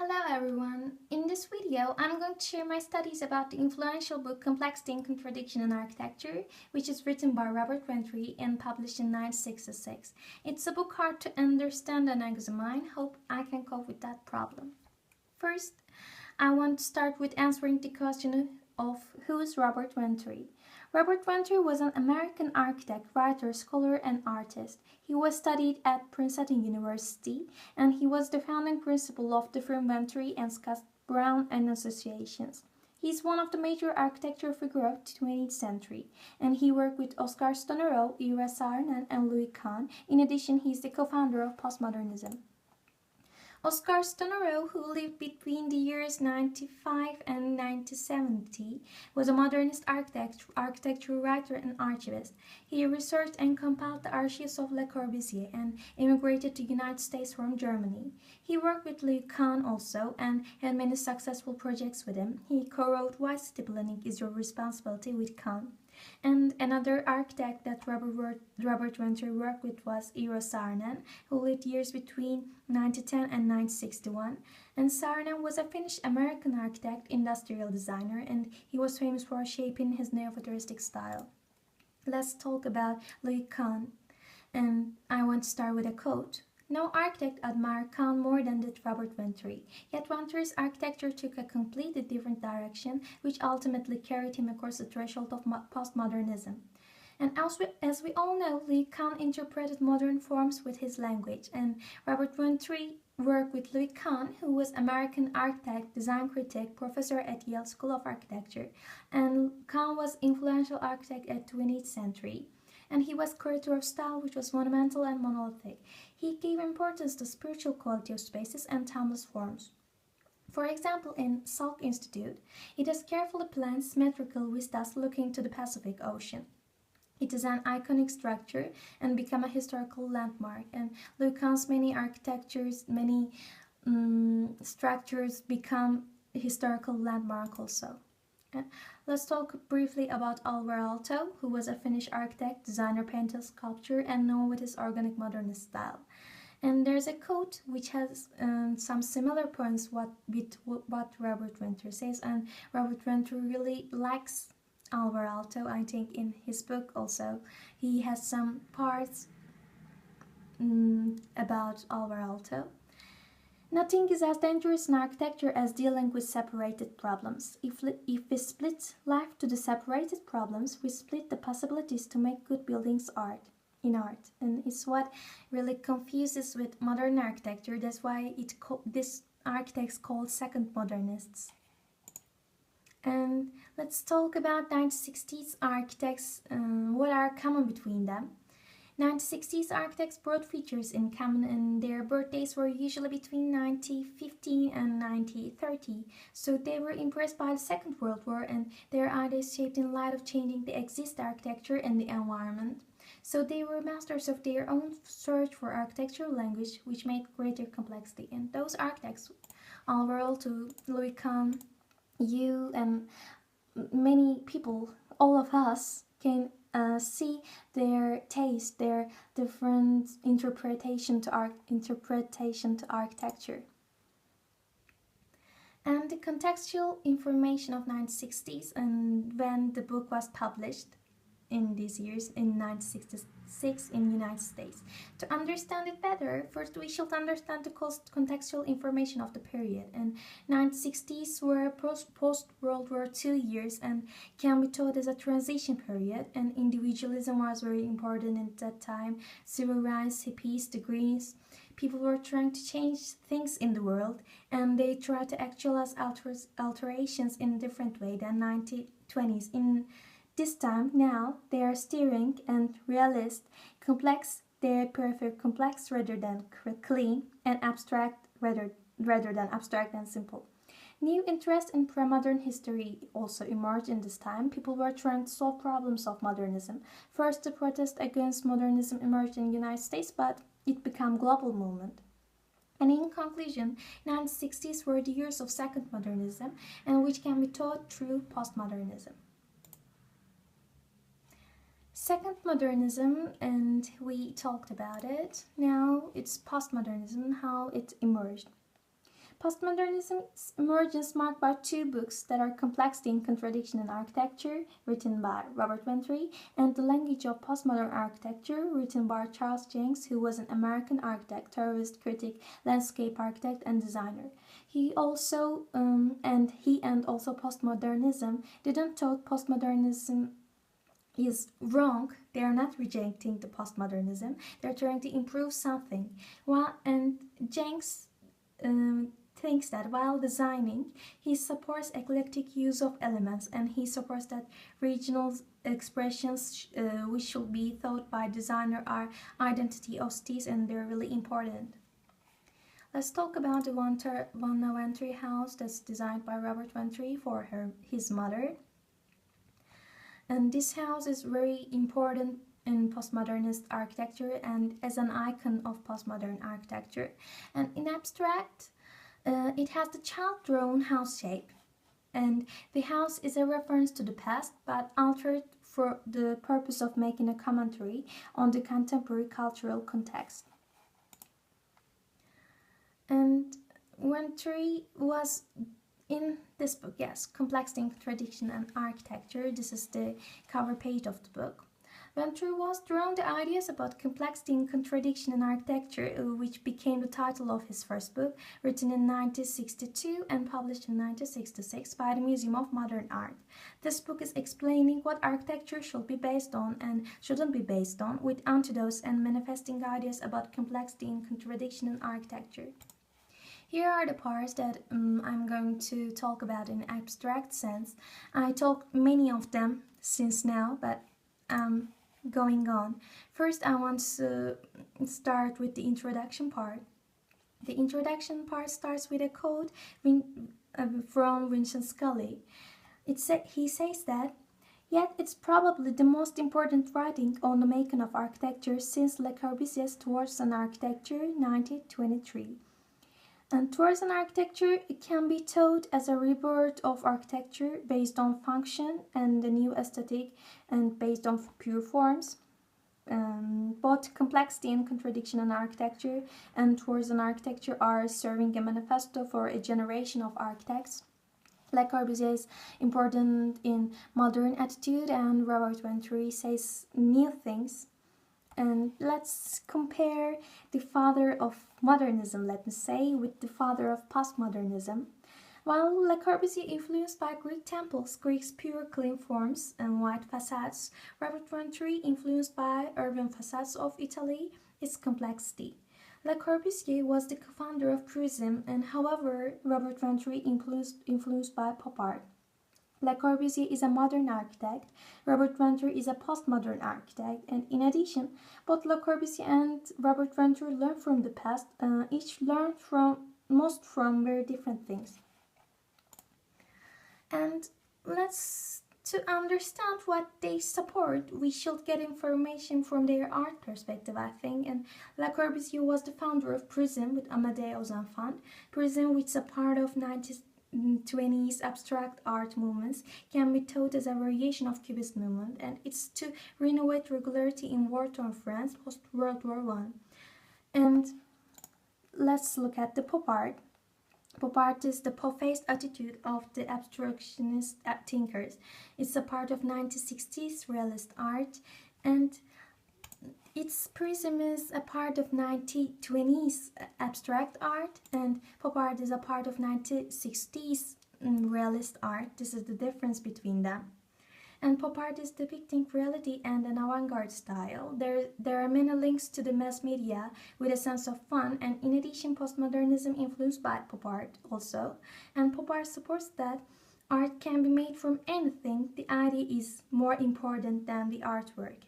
Hello everyone! In this video, I'm going to share my studies about the influential book Complexity and Contradiction in Architecture, which is written by Robert Venturi and published in 1966. It's a book hard to understand and examine. Hope I can cope with that problem. First, I want to start with answering the question of who is Robert Venturi. Robert Venturi was an American architect, writer, scholar, and artist. He was studied at Princeton University, and he was the founding principal of the firm Venturi and Scott Brown and Associations. He is one of the major architecture figures of the 20th century, and he worked with Oscar Stonerot, Ira Saarinen, and Louis Kahn. In addition, he is the co-founder of postmodernism. Oscar Stonerot, who lived between the years 1905 and 1970, was a modernist architect, architecture writer, and archivist. He researched and compiled the archives of Le Corbusier and immigrated to the United States from Germany. He worked with Louis Kahn also and had many successful projects with him. He co-wrote Why City Planning is Your Responsibility with Kahn. And another architect that Robert Venturi worked with was Ira Saarinen, who lived years between 1910 and 1961. And Saarinen was a Finnish-American architect, industrial designer, and he was famous for shaping his neo-futuristic style. Let's talk about Louis Kahn, and I want to start with a quote. No architect admired Kahn more than did Robert Venturi, yet Venturi's architecture took a completely different direction, which ultimately carried him across the threshold of postmodernism. And as we all know, Louis Kahn interpreted modern forms with his language, and Robert Venturi worked with Louis Kahn, who was American architect, design critic, professor at Yale School of Architecture, and Kahn was influential architect at the 20th century. And he was curator of style, which was monumental and monolithic. He gave importance to spiritual quality of spaces and timeless forms. For example, in Salk Institute, it has carefully planned symmetrical vistas looking to the Pacific Ocean. It is an iconic structure and become a historical landmark. And Louis Kahn's many architectures, many structures become a historical landmark also. Let's talk briefly about Alvar Aalto, who was a Finnish architect, designer, painter, sculptor, and known with his organic modernist style. And there's a quote which has some similar points with what Robert Venturi says, and Robert Venturi really likes Alvar Aalto. I think in his book also he has some parts about Alvar Aalto. Nothing is as dangerous in architecture as dealing with separated problems. If we split life to the separated problems, we split the possibilities to make good buildings in art. And it's what really confuses with modern architecture. That's why this architects called second modernists. And let's talk about 1960s architects, what are common between them. 1960s architects brought features in common, and their birthdays were usually between 1915 and 1930, so they were impressed by the Second World War, and their ideas shaped in light of changing the existing architecture and the environment. So they were masters of their own search for architectural language, which made greater complexity. And those architects, Alvar Aalto, Louis Kahn, you, and many people, all of us, can see their taste, their different interpretation to architecture. And the contextual information of 1960s, and when the book was published in these years in 1966 in the United States. To understand it better, first we should understand the contextual information of the period. And 1960s were post-World War II years and can be taught as a transition period, and individualism was very important at that time. Civil rights, hippies, the Greens, people were trying to change things in the world, and they tried to actualize alterations in a different way than 1920s. In this time, now, they are steering and realist, complex, they prefer complex rather than clean, and abstract rather than abstract and simple. New interest in pre-modern history also emerged in this time. People were trying to solve problems of modernism. First, the protest against modernism emerged in the United States, but it became a global movement. And in conclusion, 1960s were the years of second modernism, and which can be taught through postmodernism. Second modernism, and we talked about it. Now it's postmodernism, how it emerged. Postmodernism's emergence marked by two books that are Complexity and Contradiction in Architecture, written by Robert Venturi, and The Language of Postmodern Architecture, written by Charles Jenks, who was an American architect, theorist, critic, landscape architect, and designer. He also postmodernism didn't thought postmodernism is wrong. They are not rejecting the postmodernism. They're trying to improve something. Jenks thinks that while designing, he supports eclectic use of elements, and he supports that regional expressions which should be thought by designer are identity of cities, and they're really important. Let's talk about the VANNA Venturi house that's designed by Robert Venturi for his mother. And this house is very important in postmodernist architecture and as an icon of postmodern architecture. And in abstract, it has the child-drawn house shape. And the house is a reference to the past, but altered for the purpose of making a commentary on the contemporary cultural context. And Venturi was in this book, yes, Complexity and Contradiction and Architecture. This is the cover page of the book. Venturi was drawing the ideas about complexity and contradiction in architecture, which became the title of his first book, written in 1962 and published in 1966 by the Museum of Modern Art. This book is explaining what architecture should be based on and shouldn't be based on, with antidotes and manifesting ideas about complexity and contradiction in architecture. Here are the parts that I'm going to talk about in abstract sense. I talked many of them since now, but going on. First, I want to start with the introduction part. The introduction part starts with a quote from Vincent Scully. He says that, "Yet it's probably the most important writing on the making of architecture since Le Corbusier's Towards an Architecture, 1923. And Towards an Architecture, it can be taught as a rebirth of architecture based on function and the new aesthetic and based on pure forms. Both Complexity and Contradiction in Architecture and Towards an Architecture are serving a manifesto for a generation of architects. Le Corbusier is important in modern attitude, and Robert Venturi says new things. And let's compare the father of modernism, let me say, with the father of postmodernism. While Le Corbusier influenced by Greek temples, Greek's pure clean forms and white facades, Robert Venturi influenced by urban facades of Italy, its complexity. Le Corbusier was the co-founder of Purism, and however, Robert Venturi influenced by pop art. Le Corbusier is a modern architect, Robert Venturi is a postmodern architect, and in addition, both Le Corbusier and Robert Venturi learned from the past, each learned from very different things. And to understand what they support, we should get information from their art perspective, I think. And Le Corbusier was the founder of Purism with Amédée aux Enfants. Purism, which is a part of 1920s abstract art movements, can be taught as a variation of Cubist movement, and it's to renovate regularity in war-torn France post-World War I. And let's look at the pop art. Pop art is the pop-faced attitude of the abstractionist thinkers. It's a part of 1960s realist art, and its Purism is a part of 1920s abstract art, and pop art is a part of 1960s realist art. This is the difference between them. And pop art is depicting reality and an avant-garde style. There are many links to the mass media with a sense of fun, and in addition, postmodernism influenced by pop art also. And pop art supports that art can be made from anything. The idea is more important than the artwork.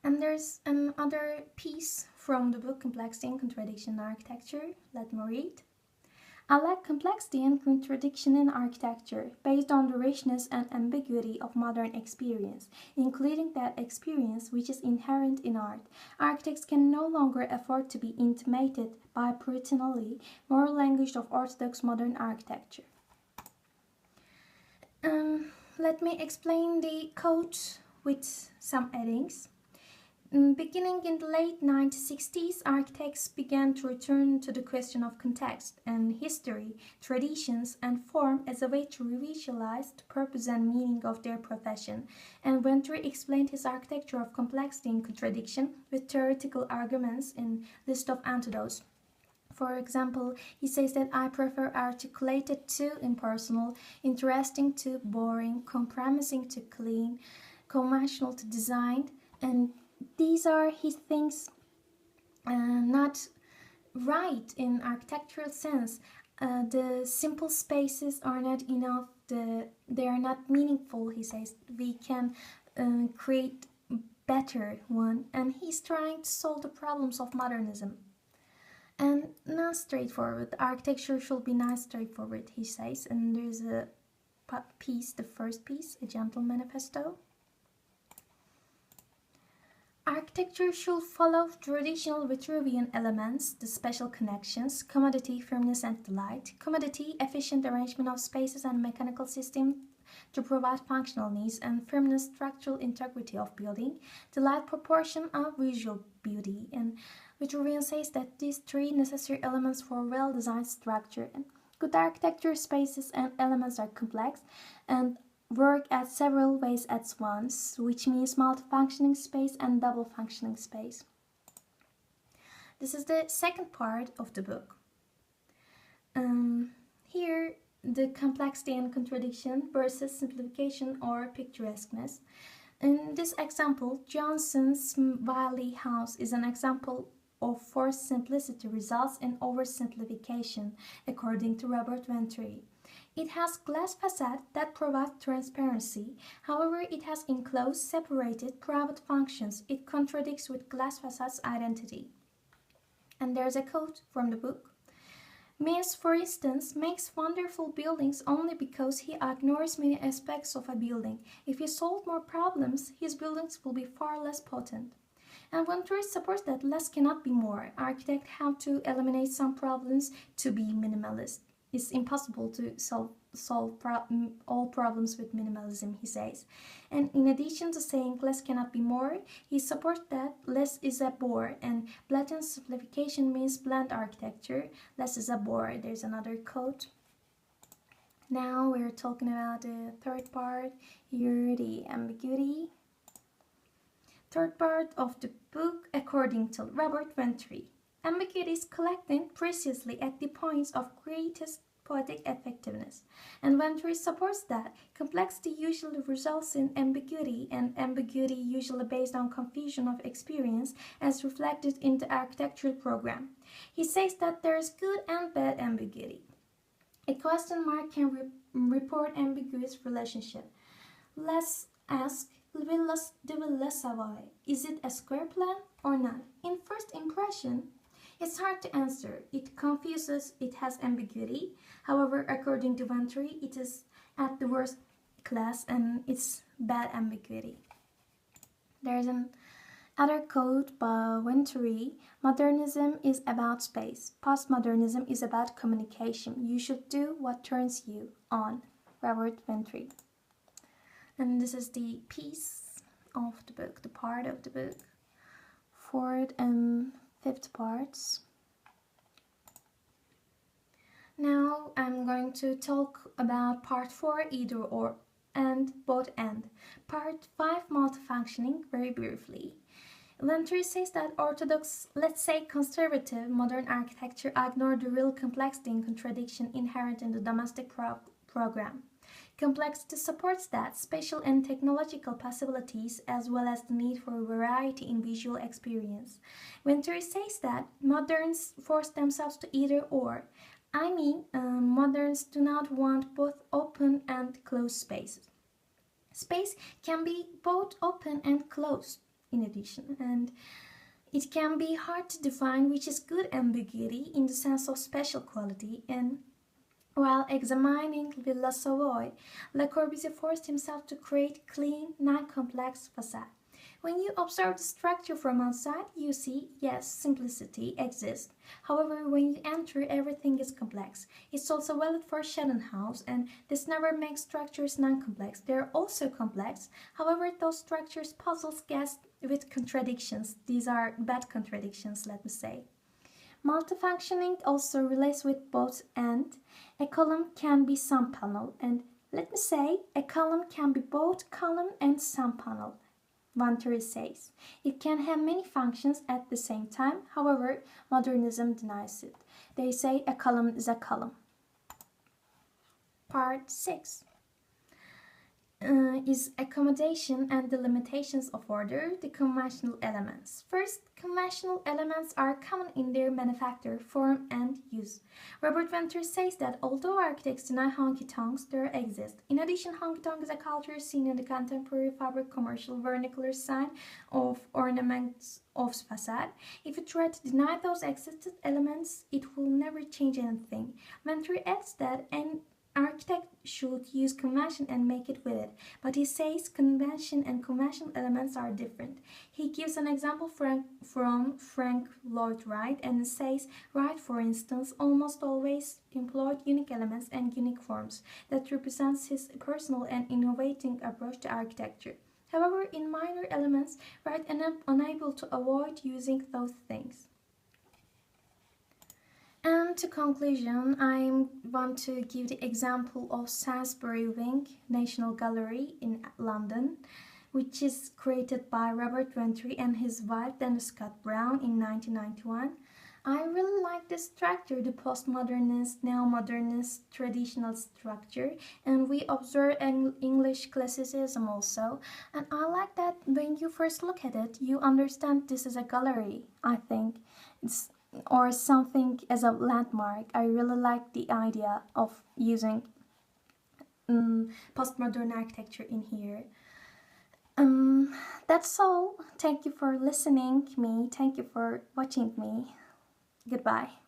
And there's another piece from the book Complexity and Contradiction in Architecture. Let me read. I like complexity and contradiction in architecture, based on the richness and ambiguity of modern experience, including that experience which is inherent in art. Architects can no longer afford to be intimidated by Puritanly moral language of orthodox modern architecture. Let me explain the quote with some addings. Beginning in the late 1960s, architects began to return to the question of context and history, traditions, and form as a way to revisualize the purpose and meaning of their profession. And Venturi explained his architecture of complexity and contradiction with theoretical arguments in list of antidotes. For example, he says that I prefer articulated to impersonal, interesting to boring, compromising to clean, conventional to designed, and these are his things not right in architectural sense. The simple spaces are not enough, they are not meaningful, he says. We can create better one, and he's trying to solve the problems of modernism. And not straightforward. Architecture should be not straightforward, he says. And there's a piece, the first piece, a gentle manifesto. Architecture should follow traditional Vitruvian elements, the special connections, commodity, firmness, and delight. Commodity, efficient arrangement of spaces and mechanical systems to provide functional needs, and firmness, structural integrity of building. Delight, proportion of visual beauty. And Vitruvian says that these three necessary elements for a well-designed structure. And good architecture, spaces and elements are complex and work at several ways at once, which means multifunctioning space and double functioning space. This is the second part of the book. Here, the complexity and contradiction versus simplification or picturesqueness. In this example, Johnson's Wiley House is an example of forced simplicity results in oversimplification, according to Robert Venturi. It has glass facade that provides transparency. However, it has enclosed, separated, private functions. It contradicts with glass facade's identity. And there's a quote from the book. Mies, for instance, makes wonderful buildings only because he ignores many aspects of a building. If he solved more problems, his buildings will be far less potent. And Venturi supports that less cannot be more. Architects have to eliminate some problems to be minimalist. It's impossible to solve all problems with minimalism, he says. And in addition to saying less cannot be more, he supports that less is a bore, and blatant simplification means bland architecture. Less is a bore. There's another quote. Now we're talking about the third part, here the ambiguity. Third part of the book, according to Robert Venturi. Ambiguity is collected preciously at the points of greatest poetic effectiveness, and Venturi supports that complexity usually results in ambiguity, and ambiguity usually based on confusion of experience as reflected in the architectural program. He says that there is good and bad ambiguity. A question mark can report ambiguous relationship. Let's ask, the Villa Savoy, is it a square plan or not? In first impression, it's hard to answer. It confuses, it has ambiguity. However, according to Venturi, it is at the worst class and it's bad ambiguity. There's another quote by Venturi. Modernism is about space. Postmodernism is about communication. You should do what turns you on. Robert Venturi. And this is the piece of the book, the part of the book. Fourth and fifth parts. Now I'm going to talk about part 4, either or, and both and. Part 5, multifunctioning, very briefly. Venturi says that orthodox, let's say conservative, modern architecture ignore the real complexity and contradiction inherent in the domestic program. Complexity supports that spatial and technological possibilities as well as the need for variety in visual experience. Venturi says that moderns force themselves to either or. I mean, moderns do not want both open and closed spaces. Space can be both open and closed in addition, and it can be hard to define which is good ambiguity in the sense of spatial quality. And while examining Villa Savoy, Le Corbusier forced himself to create clean, non-complex facade. When you observe the structure from outside, you see, yes, simplicity exists. However, when you enter, everything is complex. It's also valid for Schadenhaus, and this never makes structures non-complex. They are also complex. However, those structures puzzle guests with contradictions. These are bad contradictions, let me say. Multifunctioning also relates with both and. A column can be some panel, and let me say a column can be both column and some panel. Venturi says it can have many functions at the same time. However, modernism denies it. They say a column is a column. Part 6 is accommodation and the limitations of order, the conventional elements. First, conventional elements are common in their manufacture, form, and use. Robert Venturi says that although architects deny honky-tonks, they exist. In addition, honky-tonk is a culture seen in the contemporary fabric commercial vernacular sign of ornaments of facade. If you try to deny those existed elements, it will never change anything. Venturi adds that an architect should use convention and make it with it, but he says convention and conventional elements are different. He gives an example from Frank Lloyd Wright and says Wright, for instance, almost always employed unique elements and unique forms that represents his personal and innovating approach to architecture. However, in minor elements, Wright is unable to avoid using those things. And to conclusion, I want to give the example of SAINSBURY Wing National Gallery in London, which is created by Robert Venturi and his wife then Scott Brown in 1991. I really like this structure, the postmodernist, neo-modernist, traditional structure, and we observe English classicism also. And I like that when you first look at it, you understand this is a gallery, I think. Or something as a landmark. I really like the idea of using postmodern architecture in here. That's all. Thank you for listening me. Thank you for watching me. Goodbye.